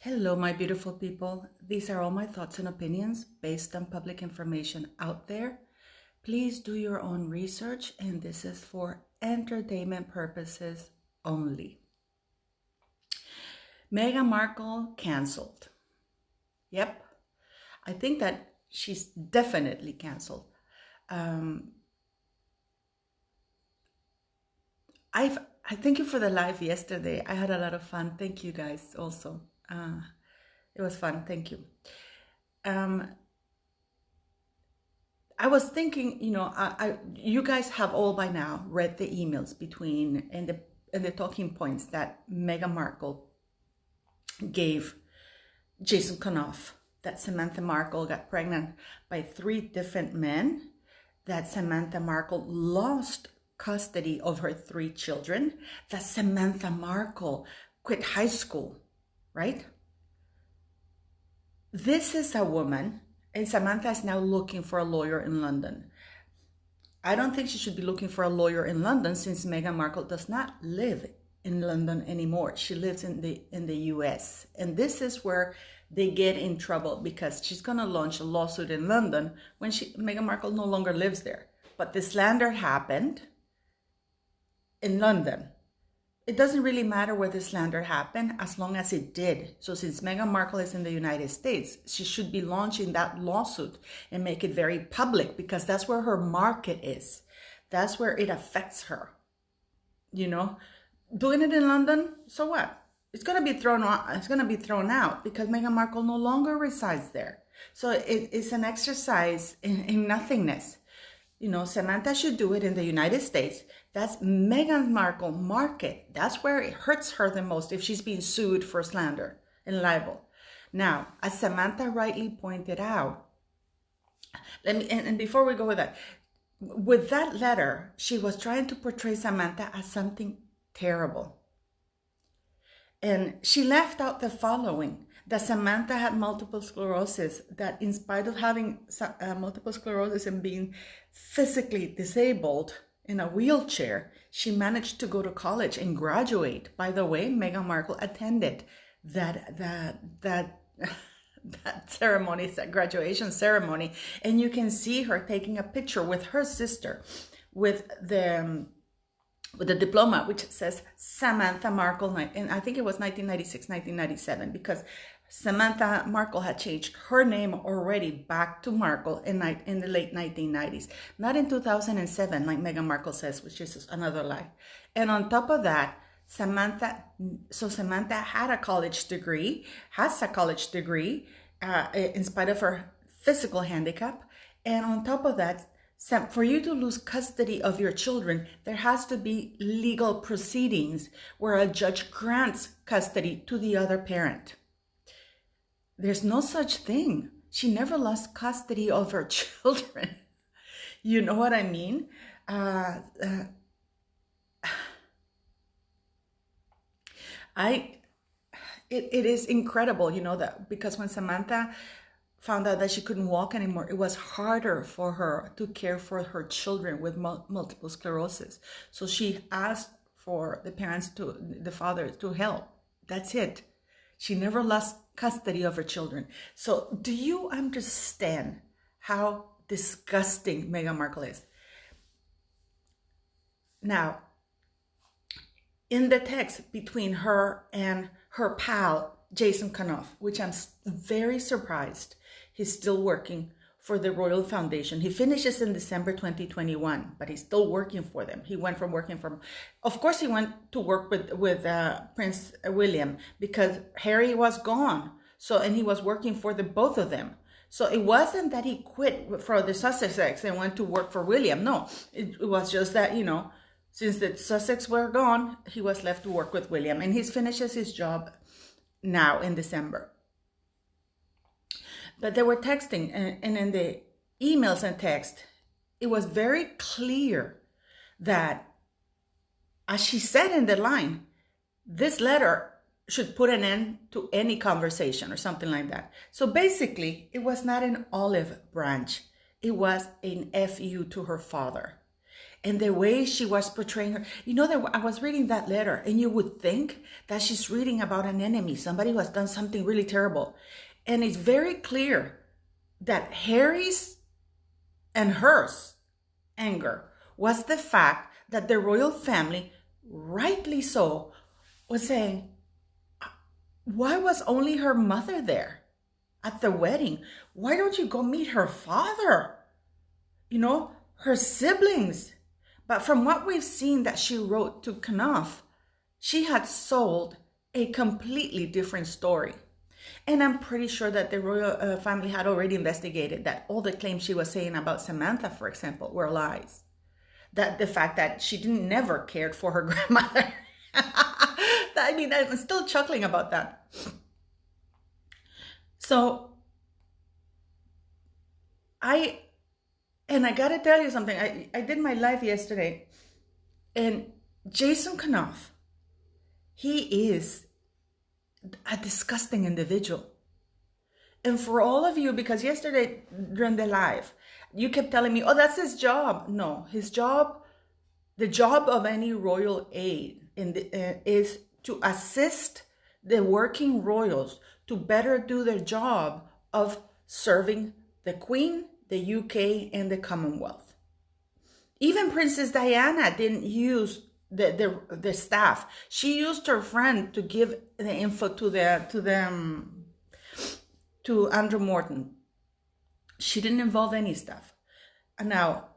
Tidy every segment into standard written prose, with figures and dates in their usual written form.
Hello, my beautiful people. These are all my thoughts and opinions based on public information out there. Please do your own research, and this is for entertainment purposes only. Meghan Markle canceled. Yep, I think that she's definitely canceled. I thank you for the live yesterday. I had a lot of fun. Thank you guys also. It was fun. Thank you. I was thinking, you guys have all by now read the emails between and the talking points that Meghan Markle gave Jason Knov, that Samantha Markle got pregnant by 3 different men, that Samantha Markle lost custody of her 3 children, that Samantha Markle quit high school, right? This is a woman, and Samantha is now looking for a lawyer in London. I don't think she should be looking for a lawyer in London, since Meghan Markle does not live in London anymore. She lives in the US. And this is where they get in trouble, because she's going to launch a lawsuit in London when Meghan Markle no longer lives there. But the slander happened in London. It doesn't really matter where the slander happened, as long as it did. So since Meghan Markle is in the United States, she should be launching that lawsuit and make it very public, because that's where her market is. That's where it affects her. Doing it in London, so what? It's going to be thrown out. It's going to be thrown out because Meghan Markle no longer resides there. So it's an exercise in nothingness. Samantha should do it in the United States. That's Meghan Markle market. That's where it hurts her the most if she's being sued for slander and libel. Now, as Samantha rightly pointed out, and before we go with that letter, she was trying to portray Samantha as something terrible. And she left out the following: that Samantha had multiple sclerosis, that in spite of having multiple sclerosis and being physically disabled in a wheelchair, she managed to go to college and graduate. By the way, Meghan Markle attended that ceremony, that graduation ceremony, and you can see her taking a picture with her sister with the diploma, which says Samantha Markle, and I think it was 1996, 1997, because Samantha Markle had changed her name already back to Markle in the late 1990s, not in 2007, like Meghan Markle says, which is another lie. And on top of that, Samantha had a college degree, has a college degree, in spite of her physical handicap. And on top of that, for you to lose custody of your children, there has to be legal proceedings where a judge grants custody to the other parent. There's no such thing. She never lost custody of her children. You know what I mean? It is incredible, that because when Samantha found out that she couldn't walk anymore, it was harder for her to care for her children with multiple sclerosis. So she asked for the father to help. That's it. She never lost custody of her children. So do you understand how disgusting Meghan Markle is? Now, in the text between her and her pal, Jason Knov, which I'm very surprised he's still working for the Royal Foundation. He finishes in December 2021, but he's still working for them. He went from working from, of course, he went to work with Prince William because Harry was gone. So, and he was working for the both of them. So it wasn't that he quit for the Sussex and went to work for William. No, it was just that, since the Sussex were gone, he was left to work with William, and he finishes his job now in December. But they were texting, and in the emails and text, it was very clear that, as she said in the line, this letter should put an end to any conversation or something like that. So basically, it was not an olive branch. It was an FU to her father. and the way she was portraying her. I was reading that letter, and you would think that she's reading about an enemy, somebody who has done something really terrible. And it's very clear that Harry's and hers anger was the fact that the royal family, rightly so, was saying, why was only her mother there at the wedding? Why don't you go meet her father? Her siblings. But from what we've seen that she wrote to Knov, she had sold a completely different story. And I'm pretty sure that the royal family had already investigated that all the claims she was saying about Samantha, for example, were lies. That the fact that she never cared for her grandmother. I'm still chuckling about that. So, I gotta tell you something. I did my live yesterday, and Jason Knov, he is a disgusting individual. And for all of you, because yesterday during the live, you kept telling me, oh, that's his job. No, his job, the job of any royal aide is to assist the working royals to better do their job of serving the Queen, the UK, and the Commonwealth. Even Princess Diana didn't use the staff. She used her friend to give the info to Andrew Morton. She didn't involve any staff. And now,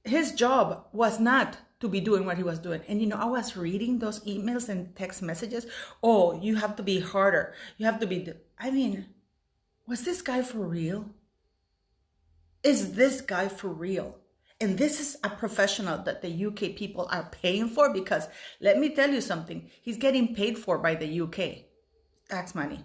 his job was not to be doing what he was doing. And I was reading those emails and text messages. Oh, you have to be harder. You have to be... was this guy for real? Is this guy for real? And this is a professional that the UK people are paying for, because let me tell you something. He's getting paid for by the UK. Tax money.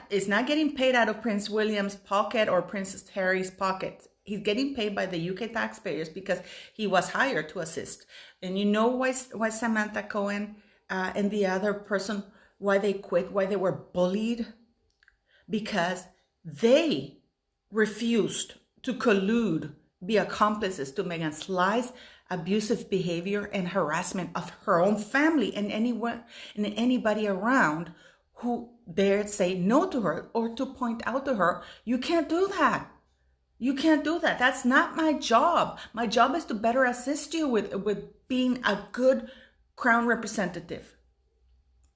It's not getting paid out of Prince William's pocket or Prince Harry's pocket. He's getting paid by the UK taxpayers because he was hired to assist. And you know why Samantha Cohen and the other person, why they quit, why they were bullied? Because they refused to collude, be accomplices to Meghans Lies, abusive behavior, and harassment of her own family and anyone and anybody around who dared say no to her or to point out to her, you can't do that. You can't do that. That's not my job. My job is to better assist you with being a good crown representative.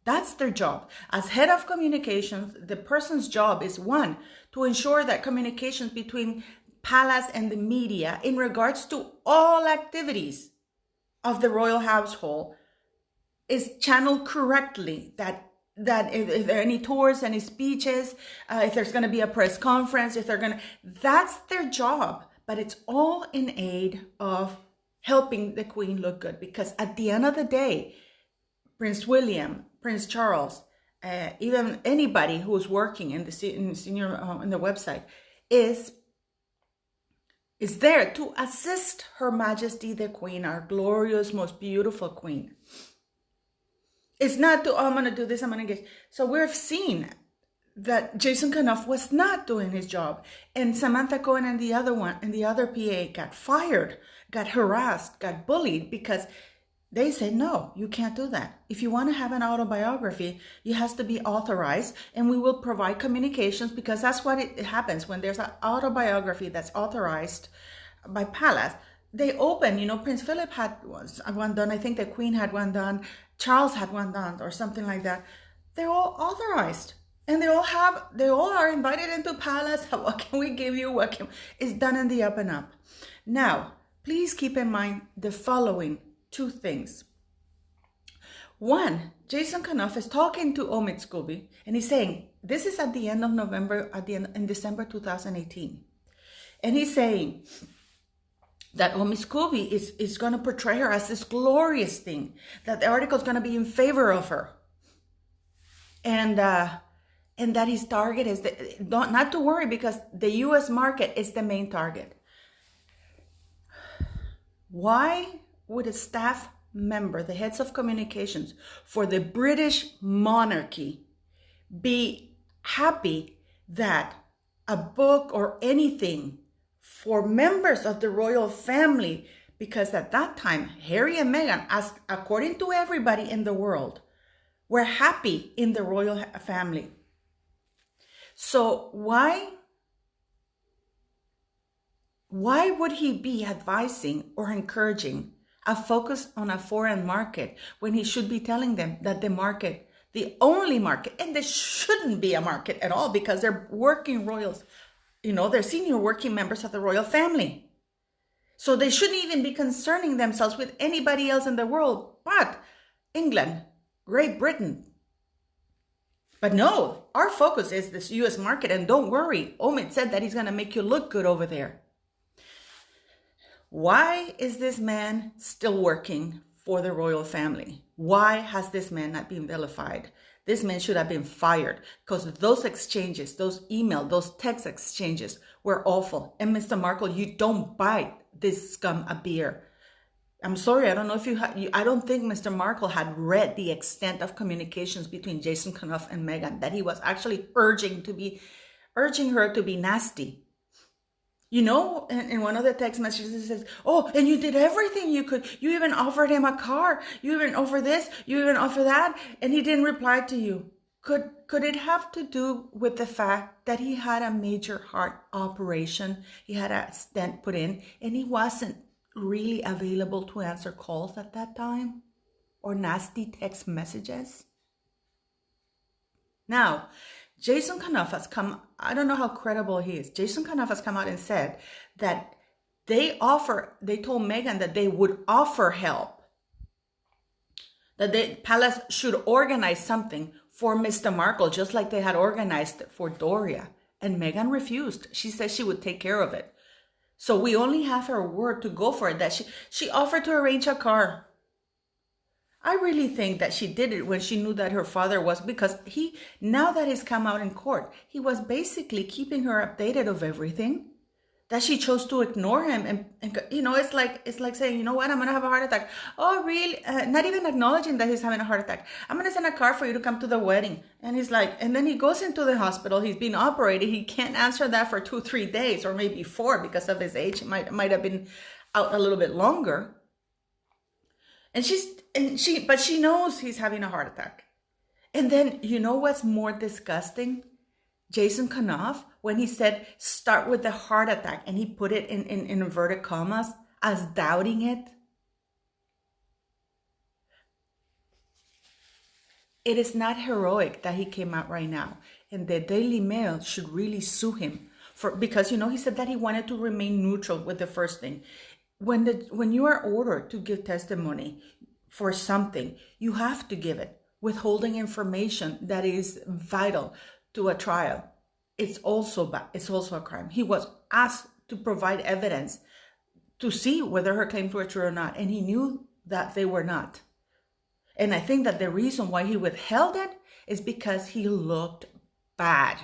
That's their job. As head of communications, the person's job is, one, to ensure that communications between palace and the media in regards to all activities of the royal household is channeled correctly, that if there are any tours, any speeches, if there's going to be a press conference, that's their job. But it's all in aid of helping the Queen look good. Because at the end of the day, Prince William, Prince Charles, even anybody who's working in the website is there to assist Her Majesty the Queen, our glorious, most beautiful Queen. It's not to, I'm going to do this, I'm going to get... So we've seen that Jason Knov was not doing his job. And Samantha Cohen and the other one, and the other PA got fired, got harassed, got bullied because they said, no, you can't do that. If you want to have an autobiography, it has to be authorized, and we will provide communications, because that's what it happens when there's an autobiography that's authorized by Palace. They open, Prince Philip had one done. I think the Queen had one done. Charles had one done, or something like that. They're all authorized, and they all are invited into Palace. What can we give you? It's done in the up and up. Now, please keep in mind the following two things. One, Jason Knov is talking to Omid Scobie, and he's saying, this is at the end of November, in December 2018. And he's saying that Omid Scobie is going to portray her as this glorious thing, that the article is going to be in favor of her. And that his target is, not to worry, because the US market is the main target. Why would a staff member, the heads of communications for the British monarchy, be happy that a book or anything for members of the royal family, because at that time, Harry and Meghan, as according to everybody in the world, were happy in the royal family. So why would he be advising or encouraging a focus on a foreign market when he should be telling them that the market, the only market, and there shouldn't be a market at all because they're working royals, they're senior working members of the royal family. So they shouldn't even be concerning themselves with anybody else in the world but England, Great Britain. But no, our focus is this US market, and don't worry, Omid said that he's going to make you look good over there. Why is this man still working for the royal family? Why has this man not been vilified? This man should have been fired because those exchanges, those email, those text exchanges were awful. And Mr. Markle, you don't buy this scum a beer. I'm sorry, I don't know if I don't think Mr. Markle had read the extent of communications between Jason Knov and Meghan, that he was actually urging her to be nasty. In one of the text messages, it says, oh, and you did everything you could. You even offered him a car. You even offered this. You even offered that. And he didn't reply to you. Could it have to do with the fact that he had a major heart operation? He had a stent put in and he wasn't really available to answer calls at that time or nasty text messages? Now, Jason Knov has come, I don't know how credible he is. Jason Knov has come out and said that they told Meghan that they would offer help, that the palace should organize something for Mr. Markle, just like they had organized it for Doria. And Meghan refused. She said she would take care of it. So we only have her word to go for it, that she offered to arrange a car. I really think that she did it when she knew that her father was, because now that he's come out in court, he was basically keeping her updated of everything, that she chose to ignore him. And it's like saying, you know what, I'm going to have a heart attack. Oh, really? Not even acknowledging that he's having a heart attack. I'm going to send a car for you to come to the wedding. And he's like, and then he goes into the hospital. He's being operated. He can't answer that for 2-3 days or maybe 4 because of his age. It might have been out a little bit longer. But she knows he's having a heart attack. And then, you know what's more disgusting? Jason Knov, when he said, start with the heart attack, and he put it in inverted commas as doubting it. It is not heroic that he came out right now. And the Daily Mail should really sue him because, he said that he wanted to remain neutral with the first thing. When you are ordered to give testimony for something, you have to give it. Withholding information that is vital to a trial, it's also a crime. He was asked to provide evidence to see whether her claims were true or not, and he knew that they were not. And I think that the reason why he withheld it is because he looked bad.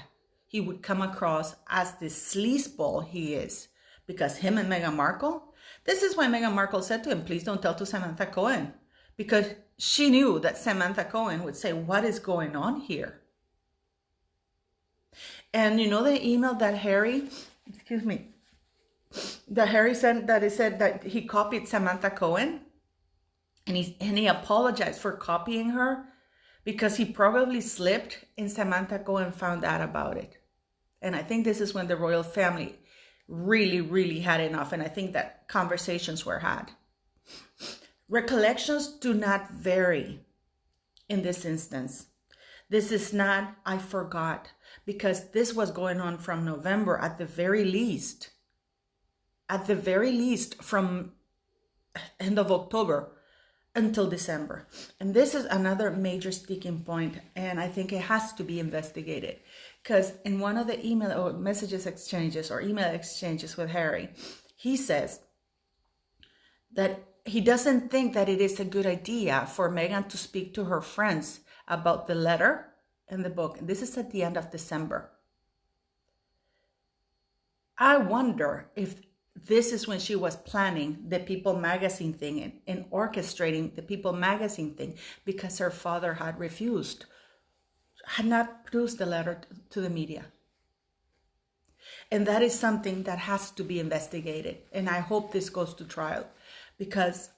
He would come across as the sleazeball he is, because him and Meghan Markle. This is why Meghan Markle said to him, please don't tell to Samantha Cohen, because she knew that Samantha Cohen would say, what is going on here? And the email that Harry sent, that it said that he copied Samantha Cohen, and he apologized for copying her because he probably slipped and Samantha Cohen found out about it. And I think this is when the royal family really, really had enough. And I think that conversations were had. Recollections do not vary in this instance. This is not, I forgot, because this was going on from November at the very least from end of October until December. And this is another major sticking point, and I think it has to be investigated. Because in one of the email or email exchanges with Harry, he says that he doesn't think that it is a good idea for Meghan to speak to her friends about the letter and the book. And this is at the end of December. I wonder if this is when she was planning the People magazine thing and orchestrating the People magazine thing, because her father had not produced the letter to the media. And that is something that has to be investigated. And I hope this goes to trial, because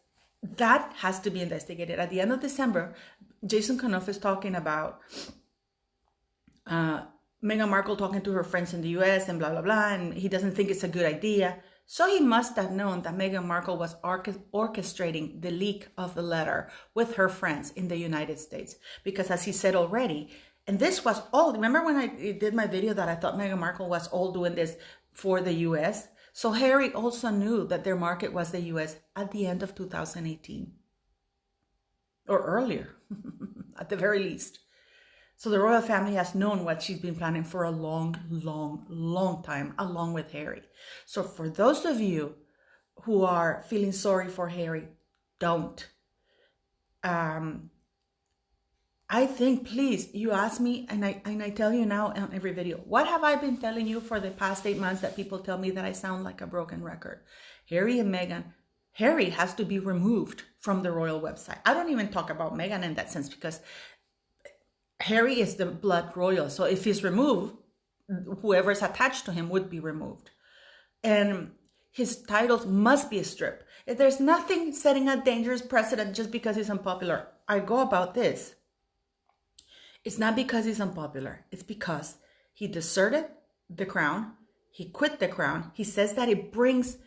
that has to be investigated. At the end of December, Jason Knov is talking about Meghan Markle talking to her friends in the US and blah, blah, blah, and he doesn't think it's a good idea. So he must have known that Meghan Markle was orchestrating the leak of the letter with her friends in the United States. Because as he said already, and this was all, remember when I did my video that I thought Meghan Markle was all doing this for the US? So Harry also knew that their market was the US at the end of 2018. Or earlier, at the very least. So the royal family has known what she's been planning for a long, long, long time, along with Harry. So for those of you who are feeling sorry for Harry, don't. I think, please, you ask me, and I tell you now on every video, what have I been telling you for the past 8 months that people tell me that I sound like a broken record? Harry and Meghan, Harry has to be removed from the royal website. I don't even talk about Meghan in that sense, because Harry is the blood royal. So if he's removed, whoever's attached to him would be removed. And his titles must be stripped. If there's nothing setting a dangerous precedent just because he's unpopular, I go about this. It's not because he's unpopular. It's because he deserted the crown. He quit the crown. He says that it brings,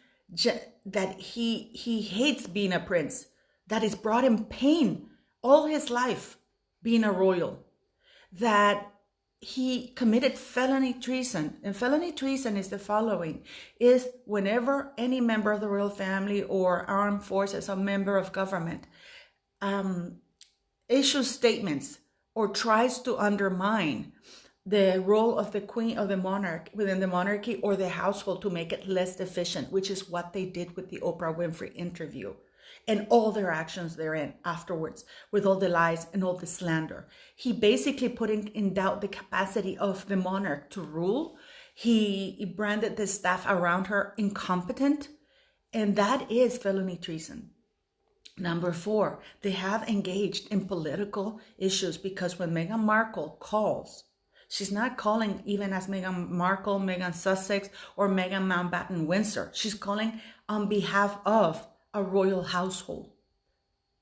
that he hates being a prince. That it's brought him pain all his life being a royal. That he committed felony treason. And felony treason is the following, is whenever any member of the royal family or armed forces, a member of government, issues statements or tries to undermine the role of the queen or the monarch within the monarchy or the household to make it less efficient, which is what they did with the Oprah Winfrey interview and all their actions therein afterwards, with all the lies and all the slander. He basically put in doubt the capacity of the monarch to rule. He branded the staff around her incompetent, and that is felony treason. Number 4, they have engaged in political issues, because when Meghan Markle calls, she's not calling even as Meghan Markle, Meghan Sussex, or Meghan Mountbatten Windsor. She's calling on behalf of a royal household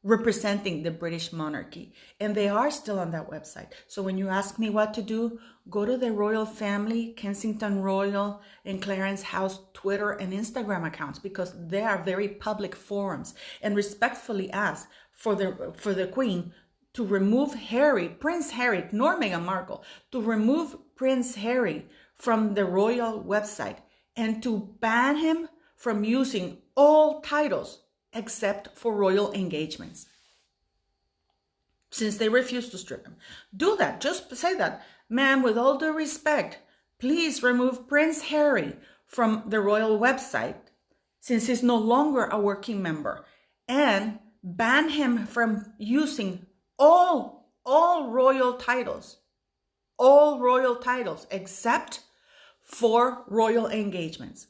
representing the British monarchy. And they are still on that website. So when you ask me what to do, go to the royal family, Kensington Royal and Clarence House Twitter and Instagram accounts, because they are very public forums, and respectfully ask for the Queen to remove Harry, Prince Harry, nor Meghan Markle, to remove Prince Harry from the royal website and to ban him from using all titles except for royal engagements, since they refuse to strip him. Do that. Just say that. Ma'am, with all due respect, please remove Prince Harry from the royal website, since he's no longer a working member, and ban him from using all royal titles except for royal engagements.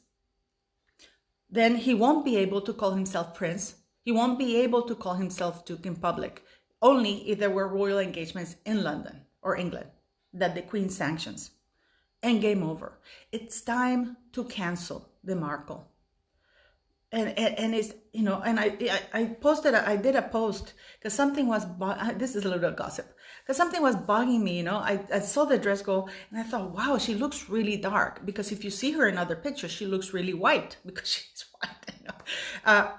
Then he won't be able to call himself prince. He won't be able to call himself duke in public, only if there were royal engagements in London or England that the Queen sanctions. And game over. It's time to cancel the Markle. And it's, you know, and I did a post because something was, this is a little bit of gossip, because something was bugging me, you know. I saw the dress go and I thought, wow, she looks really dark, because if you see her in other pictures, she looks really white because she's white, you know.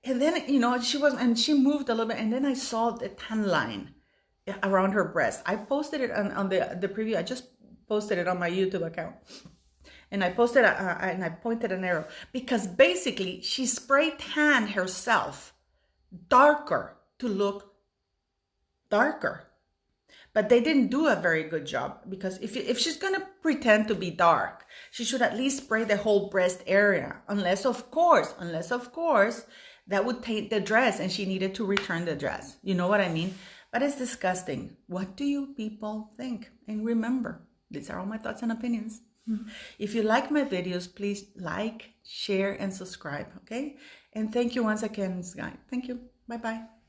And then, you know, she moved a little bit, and then I saw the tan line around her breast. I posted it on the preview. I just posted it on my YouTube account. And I posted, and I pointed an arrow, because basically she spray tanned herself darker to look darker. But they didn't do a very good job, because if she's going to pretend to be dark, she should at least spray the whole breast area. Unless of course, that would taint the dress and she needed to return the dress. You know what I mean? But it's disgusting. What do you people think? And remember, these are all my thoughts and opinions. If you like my videos, please like, share, and subscribe, okay? And thank you once again, Sky. Thank you. Bye-bye.